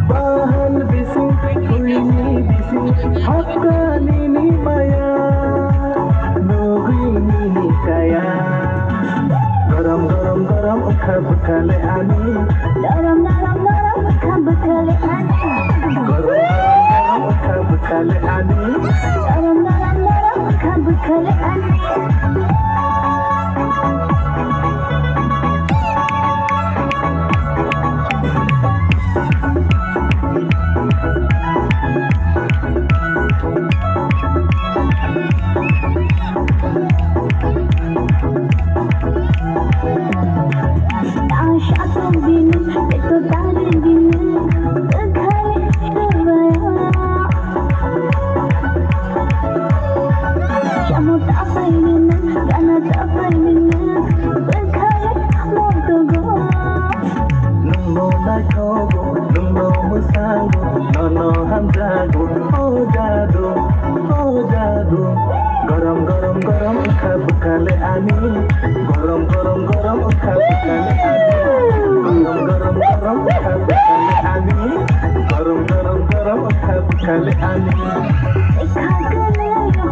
Bahan bisi, kuini bisi, hakka nini maya, nogri nini kaya. Garam garam garam ukha bakale ani, Daram daram daram kabakale ani. garam garam ukha bakale ani. Daram daram daram kabakale ani. Aşağı benim, beto derdimi, ıkhale şuraya. Şamu tafayını, kana tafayını, ıkhale motogo. Nungno naikogo, nungno musango, nono hamjago, oh jadu. Garam garam garam ukha bakale ani, garam garam garam ukha bakale ani, garam garam garam ukha bakale ani, garam garam garam ukha bakale ani. Ekha kale yo,